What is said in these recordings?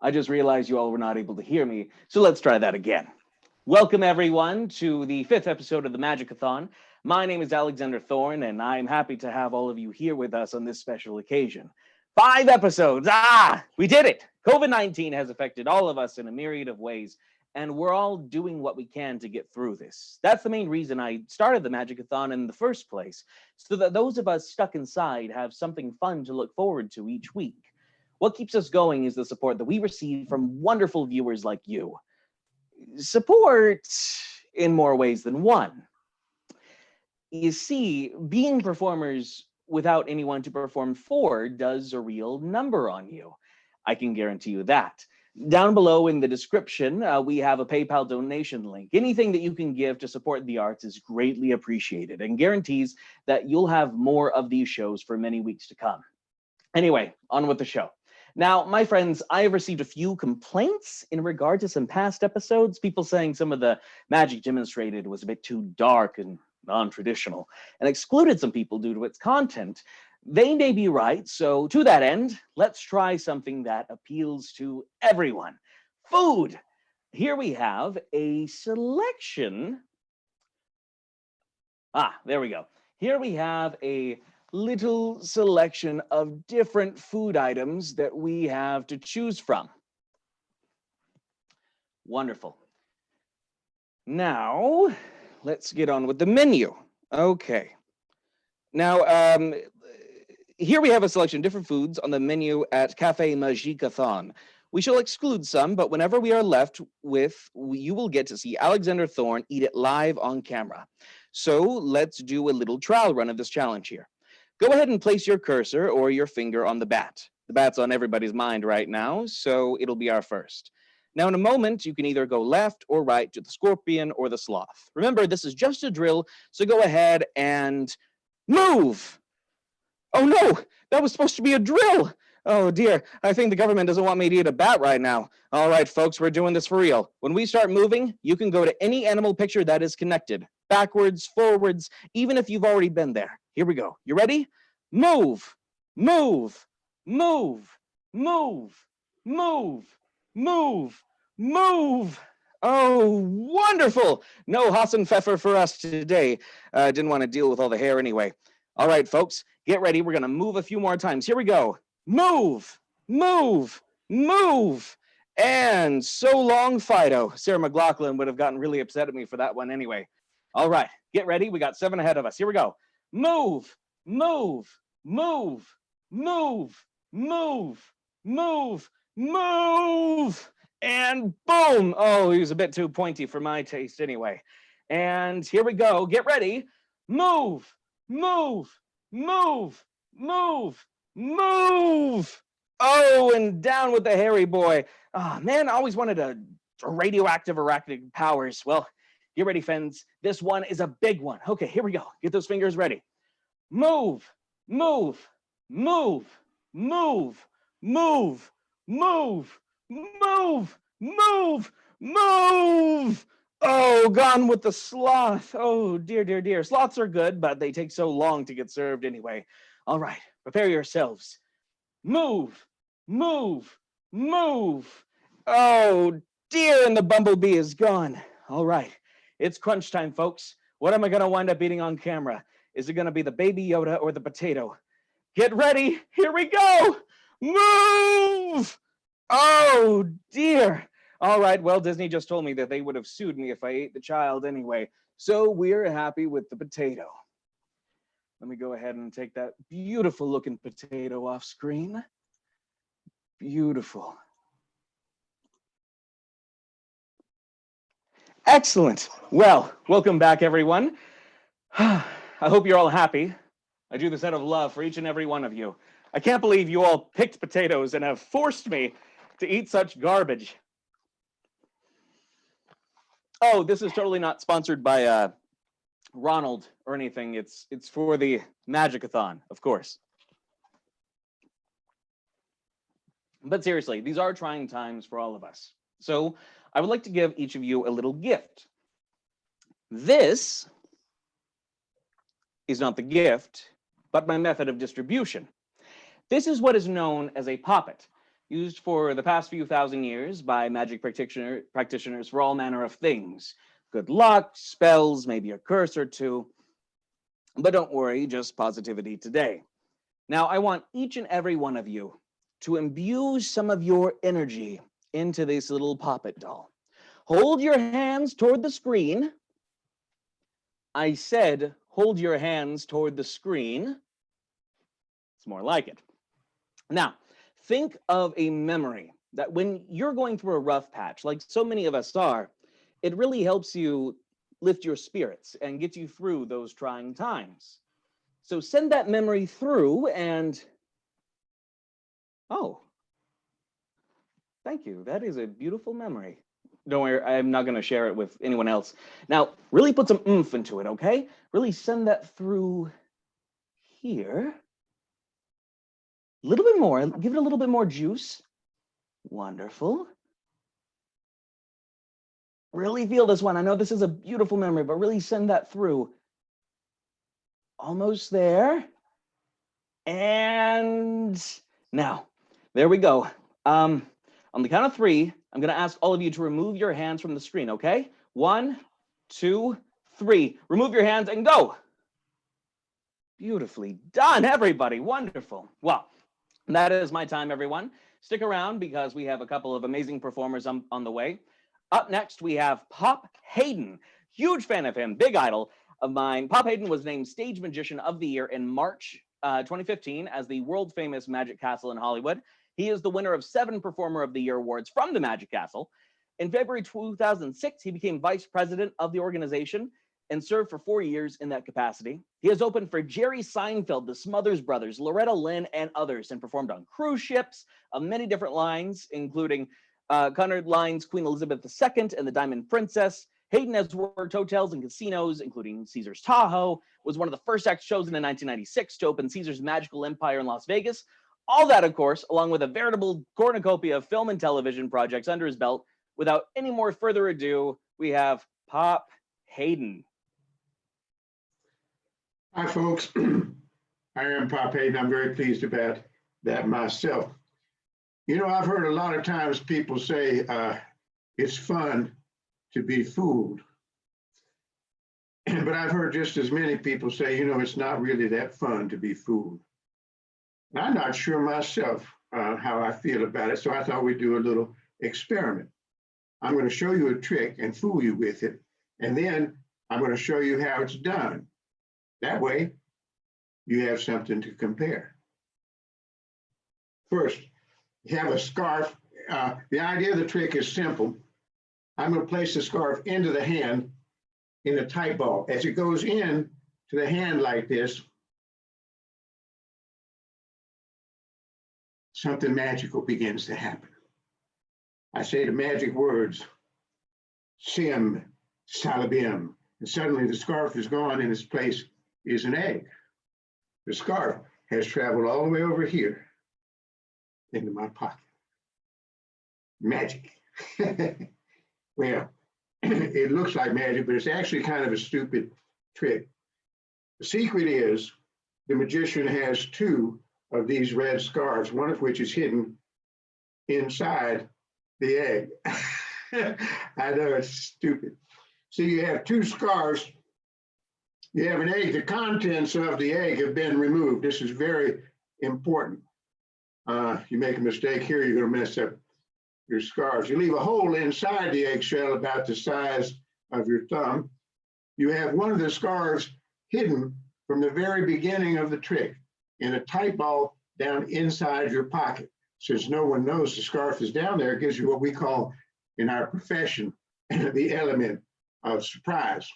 I just realized you all were not able to hear me, so let's try that again. Welcome, everyone, to the 5th episode of the Magic-A-Thon. My name is Alexander Thorn, and I'm happy to have all of you here with us on this special occasion. 5 episodes! We did it! COVID-19 has affected all of us in a myriad of ways, and we're all doing what we can to get through this. That's the main reason I started the Magic-A-Thon in the first place, so that those of us stuck inside have something fun to look forward to each week. What keeps us going is the support that we receive from wonderful viewers like you. Support in more ways than one. You see, being performers without anyone to perform for does a real number on you. I can guarantee you that. Down below in the description, we have a PayPal donation link. Anything that you can give to support the arts is greatly appreciated and guarantees that you'll have more of these shows for many weeks to come. Anyway, on with the show. Now, my friends, I have received a few complaints in regard to some past episodes, people saying some of the magic demonstrated was a bit too dark and non-traditional, and excluded some people due to its content. They may be right, so to that end, let's try something that appeals to everyone. Food! Here we have a selection. There we go. Here we have a little selection of different food items that we have to choose from. Wonderful. Now, let's get on with the menu. Okay. Now, here we have a selection of different foods on the menu at Cafe Magic-A-Thon. We shall exclude some, but whenever we are left with, you will get to see Alexander Thorn eat it live on camera. So let's do a little trial run of this challenge here. Go ahead and place your cursor or your finger on the bat. The bat's on everybody's mind right now, so it'll be our first. Now, in a moment, you can either go left or right to the scorpion or the sloth. Remember, this is just a drill, so go ahead and move. Oh no, that was supposed to be a drill. Oh dear, I think the government doesn't want me to eat a bat right now. All right, folks, we're doing this for real. When we start moving, you can go to any animal picture that is connected. Backwards, forwards, even if you've already been there. Here we go. You ready? Move, move, move, move, move, move, move. Oh, wonderful. No Hassan Pfeffer for us today. Didn't want to deal with all the hair anyway. All right, folks, get ready. We're going to move a few more times. Here we go. Move, move, move. And so long, Fido. Sarah McLachlan would have gotten really upset at me for that one anyway. All right, get ready. We got 7 ahead of us. Here we go. Move, move, move, move, move, move, move. And boom. Oh, he was a bit too pointy for my taste anyway. And here we go. Get ready. Move, move, move, move, move. Oh, and down with the hairy boy. Oh, man, I always wanted a radioactive arachnid powers. Well, get ready, friends. This one is a big one. Okay, here we go. Get those fingers ready. Move, move, move, move, move, move, move, move, move. Oh, gone with the sloth. Oh, dear, dear, dear. Sloths are good, but they take so long to get served anyway. All right, prepare yourselves. Move, move, move. Oh, dear, and the bumblebee is gone. All right, it's crunch time, folks. What am I going to wind up eating on camera? Is it going to be the baby Yoda or the potato? Get ready. Here we go. Move. Oh, dear. All right, well, Disney just told me that they would have sued me if I ate the child anyway. So we're happy with the potato. Let me go ahead and take that beautiful looking potato off screen. Beautiful. Excellent. Well, welcome back, everyone. I hope you're all happy. I do this out of love for each and every one of you. I can't believe you all picked potatoes and have forced me to eat such garbage. Oh, this is totally not sponsored by Ronald or anything. It's for the Magic-A-Thon, of course. But seriously, these are trying times for all of us. So I would like to give each of you a little gift. This is not the gift, but my method of distribution. This is what is known as a poppet, used for the past few thousand years by magic practitioners for all manner of things. Good luck, spells, maybe a curse or two. But don't worry, just positivity today. Now, I want each and every one of you to imbue some of your energy into this little poppet doll. Hold your hands toward the screen. I said, hold your hands toward the screen. It's more like it. Now, think of a memory that when you're going through a rough patch, like so many of us are, it really helps you lift your spirits and get you through those trying times. So send that memory through and, oh, thank you. That is a beautiful memory. Don't worry, I'm not going to share it with anyone else. Now, really put some oomph into it, okay? Really send that through here. A little bit more. Give it a little bit more juice. Wonderful. Really feel this one. I know this is a beautiful memory, but really send that through. Almost there. And now, there we go. On the count of 3, I'm going to ask all of you to remove your hands from the screen, okay? 1, 2, 3. Remove your hands and go. Beautifully done, everybody. Wonderful. Well, that is my time, everyone. Stick around because we have a couple of amazing performers on the way. Up next, we have Pop Haydn. Huge fan of him, big idol of mine. Pop Haydn was named Stage Magician of the Year in March 2015 as the world famous Magic Castle in Hollywood. He is the winner of 7 Performer of the Year awards from the Magic Castle. In February 2006, he became vice president of the organization and served for 4 years in that capacity. He has opened for Jerry Seinfeld, the Smothers Brothers, Loretta Lynn, and others, and performed on cruise ships of many different lines, including Cunard Line's Queen Elizabeth II and the Diamond Princess. Haydn has worked hotels and casinos, including Caesar's Tahoe, was one of the first acts chosen in 1996 to open Caesar's Magical Empire in Las Vegas. All that, of course, along with a veritable cornucopia of film and television projects under his belt. Without any more further ado, we have Pop Haydn. Hi, folks. I am Pop Haydn. I'm very pleased about that myself. You know, I've heard a lot of times people say it's fun to be fooled. But I've heard just as many people say, you know, it's not really that fun to be fooled. And I'm not sure myself how I feel about it, so I thought we'd do a little experiment. I'm going to show you a trick and fool you with it, and then I'm going to show you how it's done. That way, you have something to compare. First, you have a scarf. The idea of the trick is simple. I'm going to place the scarf into the hand in a tight ball. As it goes in to the hand like this, something magical begins to happen. I say the magic words, sim, salabim, and suddenly the scarf is gone and its place is an egg. The scarf has traveled all the way over here into my pocket. Magic. Well, it looks like magic, but it's actually kind of a stupid trick. The secret is the magician has 2 of these red scarves, one of which is hidden inside the egg. I know it's stupid. So you have 2 scarves. You have an egg. The contents of the egg have been removed. This is very important. You make a mistake here, you're going to mess up your scarves. You leave a hole inside the eggshell about the size of your thumb. You have one of the scarves hidden from the very beginning of the trick in a tight ball down inside your pocket. Since no one knows the scarf is down there, it gives you what we call in our profession the element of surprise.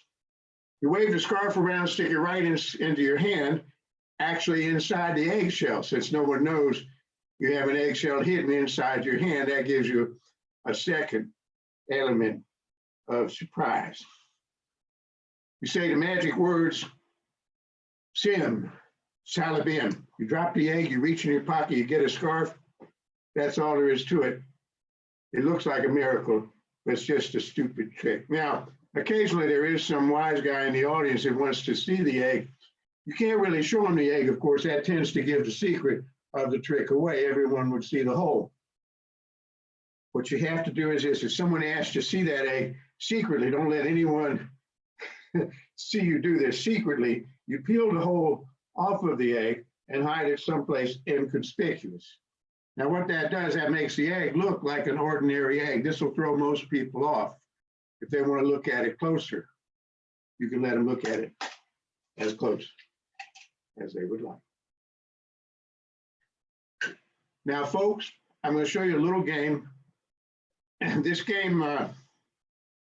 You wave the scarf around, stick it right into your hand, actually inside the eggshell. Since no one knows you have an eggshell hidden inside your hand, that gives you a second element of surprise. You say the magic words, sim, salabim. You drop the egg, you reach in your pocket, you get a scarf. That's all there is to it. It looks like a miracle, but it's just a stupid trick. Now, occasionally there is some wise guy in the audience that wants to see the egg. You can't really show him the egg, of course. That tends to give the secret of the trick away. Everyone would see the hole. What you have to do is this: if someone asks you to see that egg secretly, don't let anyone see you do this secretly. You peel the hole off of the egg and hide it someplace inconspicuous. Now, what that does, that makes the egg look like an ordinary egg. This will throw most people off. If they want to look at it closer, you can let them look at it as close as they would like. Now, folks, I'm going to show you a little game. And this game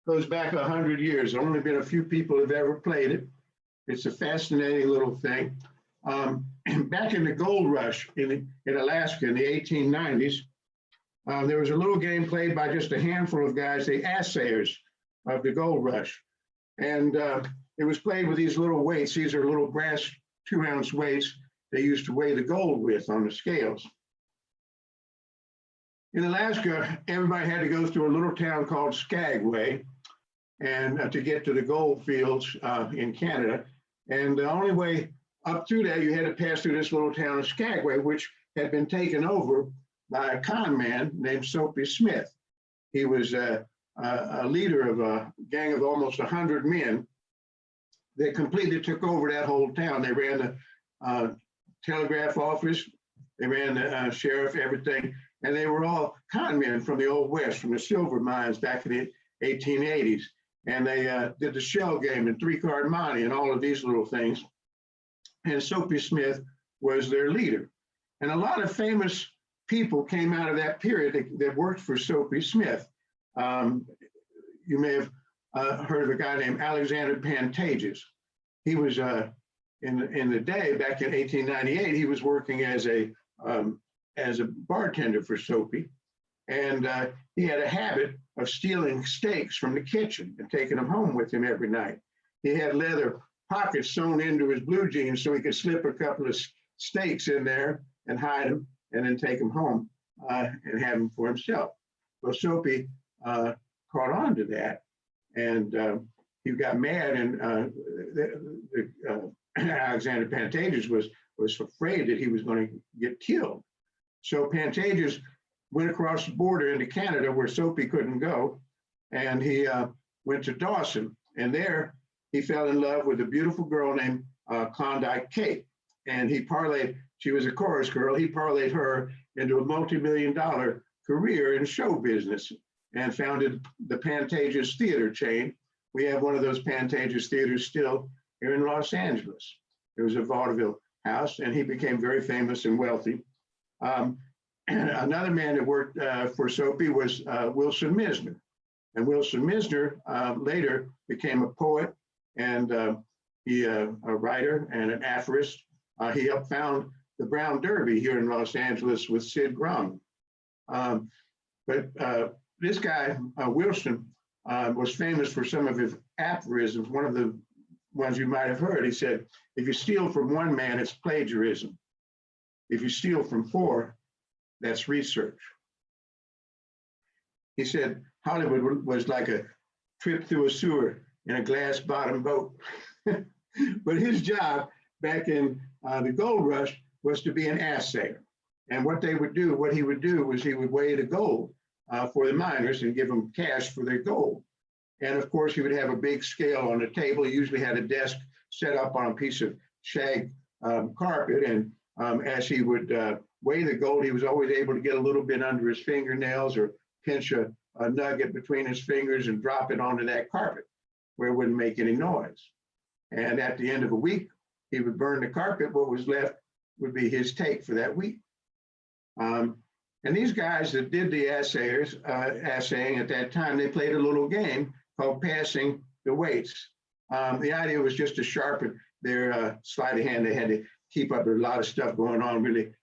goes back 100 years. Only been a few people have ever played it. It's a fascinating little thing. Back in the gold rush in Alaska in the 1890s, there was a little game played by just a handful of guys, the assayers of the gold rush. And it was played with these little weights. These are little brass 2-ounce weights they used to weigh the gold with on the scales. In Alaska, everybody had to go through a little town called Skagway and to get to the gold fields in Canada. And the only way up through that, you had to pass through this little town of Skagway, which had been taken over by a con man named Soapy Smith. He was a leader of a gang of almost 100 men that completely took over that whole town. They ran the telegraph office, they ran the sheriff, everything, and they were all con men from the Old West, from the silver mines back in the 1880s. And they did the shell game and three-card monte and all of these little things. And Soapy Smith was their leader. And a lot of famous people came out of that period that worked for Soapy Smith. You may have heard of a guy named Alexander Pantages. He was in the day back in 1898. He was working as a bartender for Soapy, and he had a habit of stealing steaks from the kitchen and taking them home with him every night. He had leather pockets sewn into his blue jeans so he could slip a couple of steaks in there and hide them, and then take them home and have them for himself. Well, Soapy caught on to that, and he got mad, and Alexander Pantages was afraid that he was going to get killed. So Pantages went across the border into Canada where Soapy couldn't go, and he went to Dawson, and there he fell in love with a beautiful girl named Klondike Kate, and he parlayed, she was a chorus girl, he parlayed her into a multi-million-dollar career in show business and founded the Pantages Theater chain. We have one of those Pantages theaters still here in Los Angeles. It was a vaudeville house, and he became very famous and wealthy. Another man that worked for Soapy was Wilson Misner. And Wilson Misner later became a poet and a writer and an aphorist. He helped found the Brown Derby here in Los Angeles with Sid Grumman. But this guy, Wilson, was famous for some of his aphorisms. One of the ones you might have heard, he said, if you steal from one man, it's plagiarism. If you steal from four, that's research. He said Hollywood was like a trip through a sewer in a glass-bottom boat. But his job back in the gold rush was to be an assayer. And what he would do was he would weigh the gold for the miners and give them cash for their gold. And of course, he would have a big scale on the table. He usually had a desk set up on a piece of shag carpet. And as he would weigh the gold, he was always able to get a little bit under his fingernails or pinch a nugget between his fingers and drop it onto that carpet where it wouldn't make any noise. And at the end of a week, he would burn the carpet. What was left would be his take for that week. And these guys that did the assaying at that time, they played a little game called passing the weights. The idea was just to sharpen their sleight of hand. They had to keep up with a lot of stuff going on, really.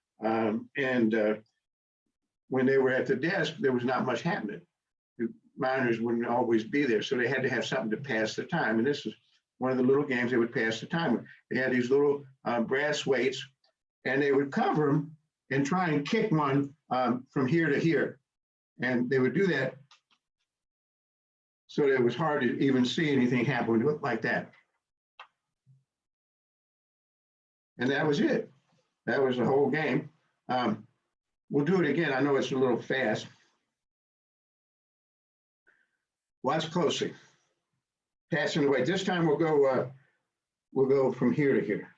When they were at the desk, there was not much happening. The miners wouldn't always be there, so they had to have something to pass the time. And this was one of the little games they would pass the time with. They had these little brass weights, and they would cover them and try and kick one from here to here. And they would do that so that it was hard to even see anything happen. It looked like that. And that was it. That was the whole game. We'll do it again. I know it's a little fast. Watch closely. Passing the weight. This time we'll go from here to here.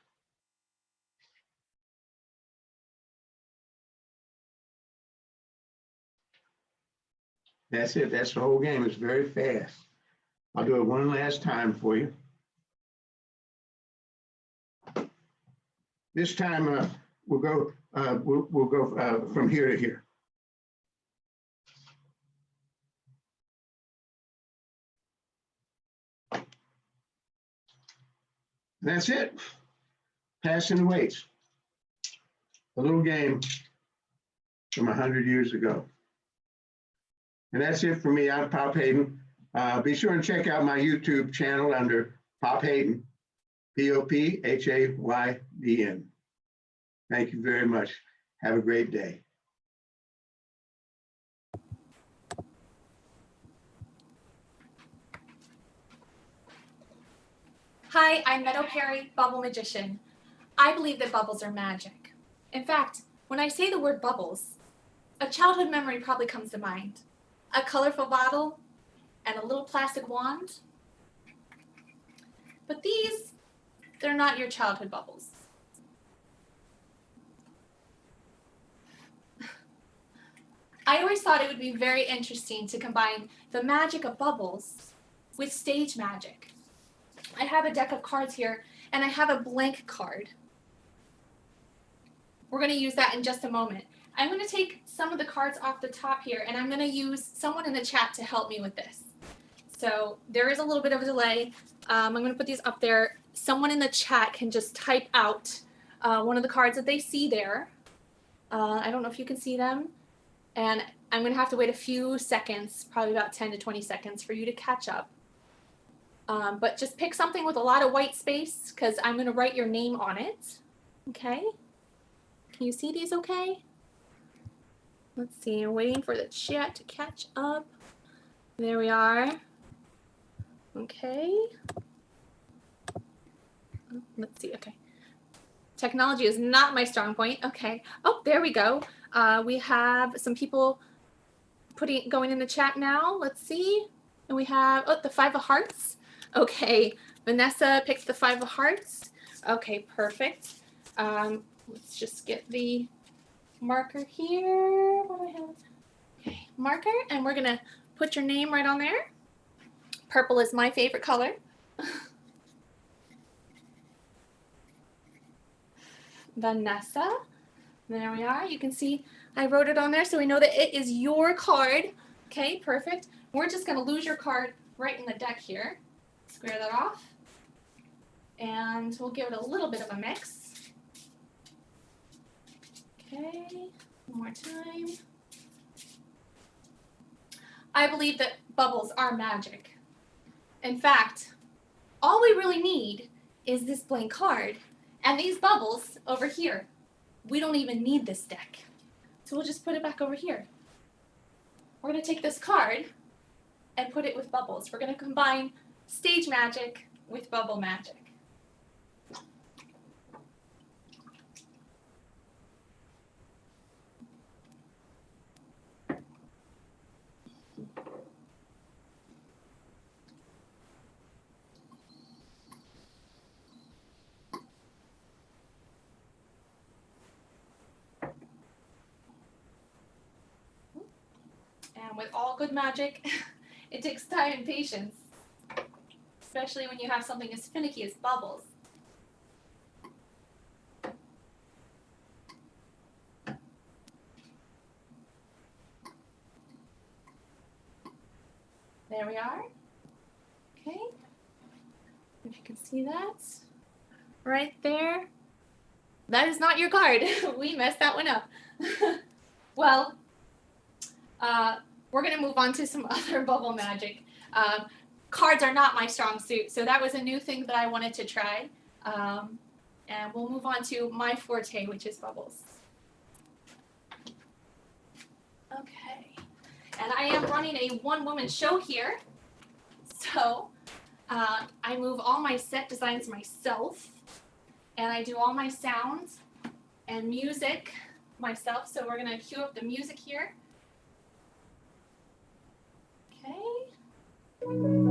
That's it. That's the whole game. It's very fast. I'll do it one last time for you. This time we'll go from here to here. That's it. Passing the weights. A little game from 100 years ago. And that's it for me. I'm Pop Haydn. Be sure and check out my YouTube channel under Pop Haydn, P-O-P-H-A-Y-D-N. Thank you very much. Have a great day. Hi, I'm Meadow Perry, Bubble Magician. I believe that bubbles are magic. In fact, when I say the word bubbles, a childhood memory probably comes to mind. A colorful bottle and a little plastic wand. But these, they're not your childhood bubbles. I always thought it would be very interesting to combine the magic of bubbles with stage magic. I have a deck of cards here, and I have a blank card. We're going to use that in just a moment. I'm going to take some of the cards off the top here, and I'm going to use someone in the chat to help me with this. So there is a little bit of a delay. I'm going to put these up there. Someone in the chat can just type out one of the cards that they see there. I don't know if you can see them. And I'm going to have to wait a few seconds, probably about 10 to 20 seconds for you to catch up. But just pick something with a lot of white space because I'm going to write your name on it. Okay? Can you see these okay? Let's see. I'm waiting for the chat to catch up. There we are. Okay. Let's see. Okay. Technology is not my strong point. Okay. Oh, there we go. We have some people going in the chat now. Let's see. And we have, oh, the 5 of hearts. Okay. Vanessa picked the 5 of hearts. Okay, perfect. Let's just get the marker here. What do I have? Okay, marker. And we're going to put your name right on there. Purple is my favorite color. Vanessa. There we are. You can see I wrote it on there so we know that it is your card. Okay, perfect. We're just going to lose your card right in the deck here. Square that off. And we'll give it a little bit of a mix. Okay, one more time. I believe that bubbles are magic. In fact, all we really need is this blank card and these bubbles over here. We don't even need this deck. So we'll just put it back over here. We're going to take this card and put it with bubbles. We're going to combine stage magic with bubble magic. And with all all good magic, it takes time and patience, especially when you have something as finicky as bubbles. There we are. Okay. If you can see that right there. That is not your card. We messed that one up. Well, we're going to move on to some other bubble magic. Cards are not my strong suit, so that was a new thing that I wanted to try. And we'll move on to my forte, which is bubbles. Okay. And I am running a one-woman show here. So I move all my set designs myself. And I do all my sounds and music myself. So we're going to cue up the music here. Okay. Here we go.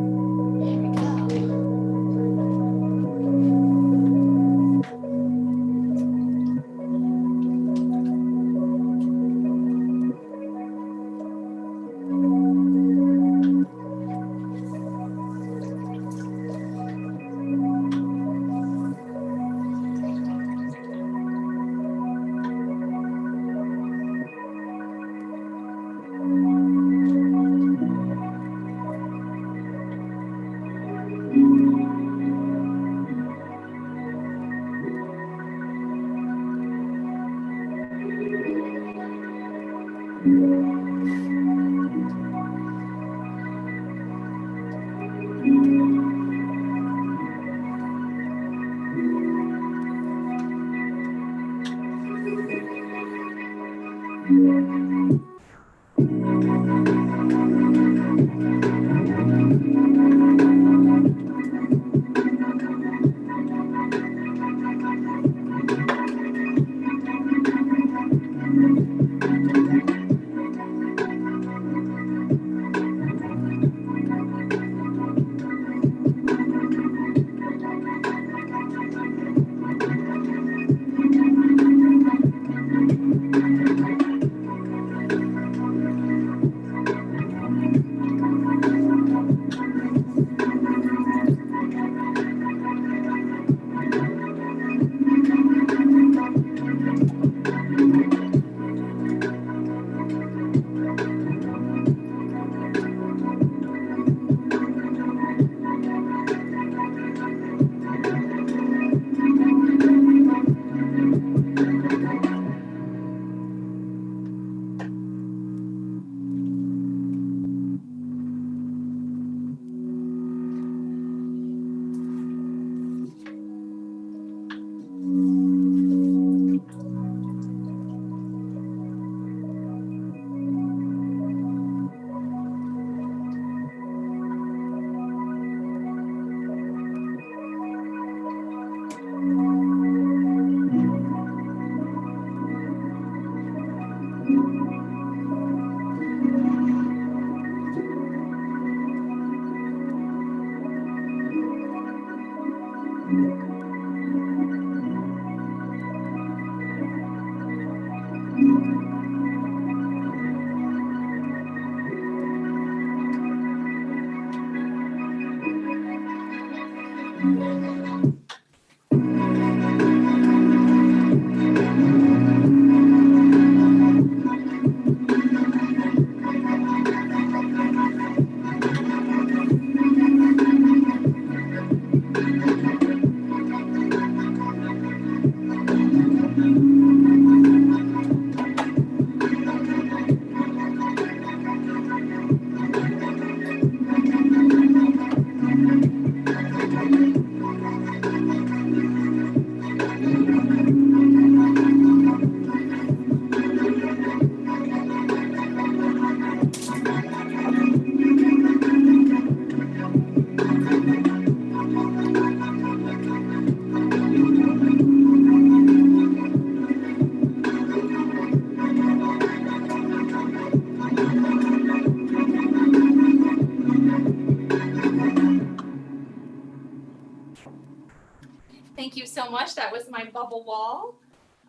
Thank you so much. That was my bubble wall.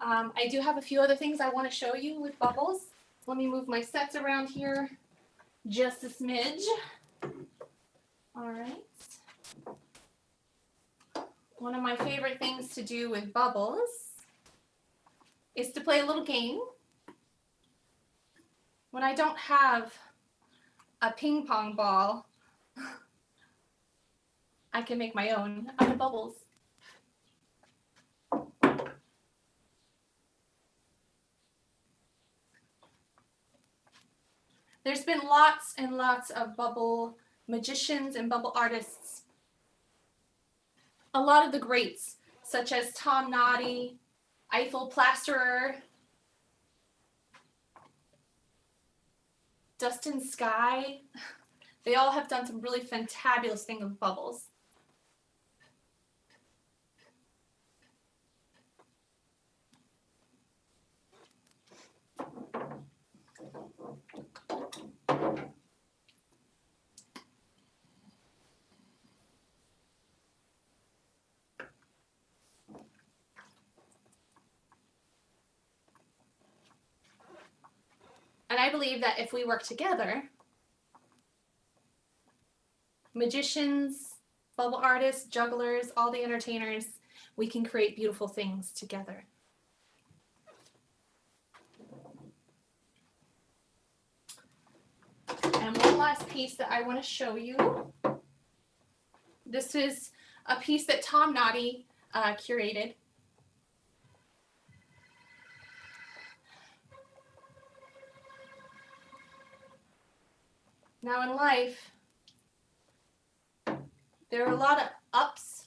I do have a few other things I want to show you with bubbles. Let me move my sets around here. just a smidge. All right. One of my favorite things to do with bubbles is to play a little game. When I don't have a ping pong ball, I can make my own out of bubbles. There's been lots and lots of bubble magicians and bubble artists. A lot of the greats, such as Tom Noddy, Eiffel Plasterer, Dustin Sky, they all have done some really fantabulous things with bubbles. And I believe that if we work together, magicians, bubble artists, jugglers, all the entertainers, we can create beautiful things together. And one last piece that I want to show you. This is a piece that Tom Noddy curated. Now in life, there are a lot of ups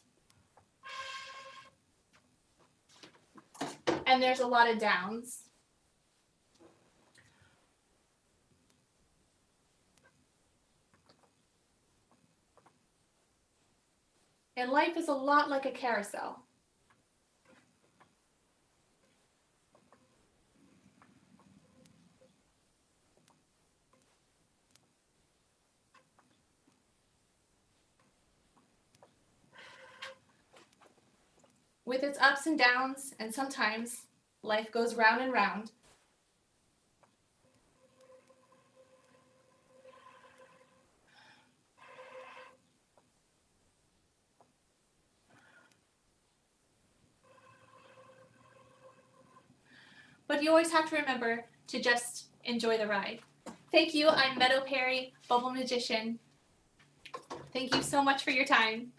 and there's a lot of downs. And life is a lot like a carousel. With its ups and downs, and sometimes life goes round and round. But you always have to remember to just enjoy the ride. Thank you. I'm Meadow Perry, Bubble Magician. Thank you so much for your time.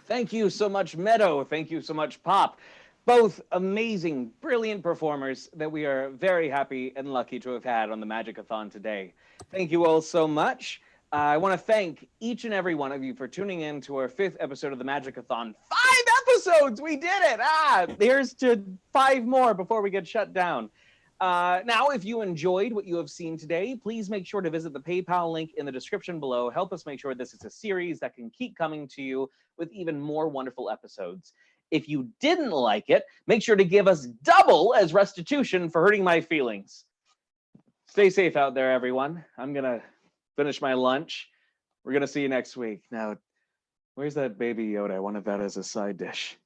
Thank you so much, Meadow. Thank you so much, Pop. Both amazing, brilliant performers that we are very happy and lucky to have had on the Magic-A-Thon today. Thank you all so much. I want to thank each and every one of you for tuning in to our 5th episode of the Magic-A-Thon. 5 episodes! We did it! Here's to 5 more before we get shut down. Now, if you enjoyed what you have seen today, please make sure to visit the PayPal link in the description below. Help us make sure this is a series that can keep coming to you with even more wonderful episodes. If you didn't like it, make sure to give us double as restitution for hurting my feelings. Stay safe out there, everyone. I'm going to finish my lunch. We're going to see you next week. Now, where's that baby Yoda? I wanted that as a side dish.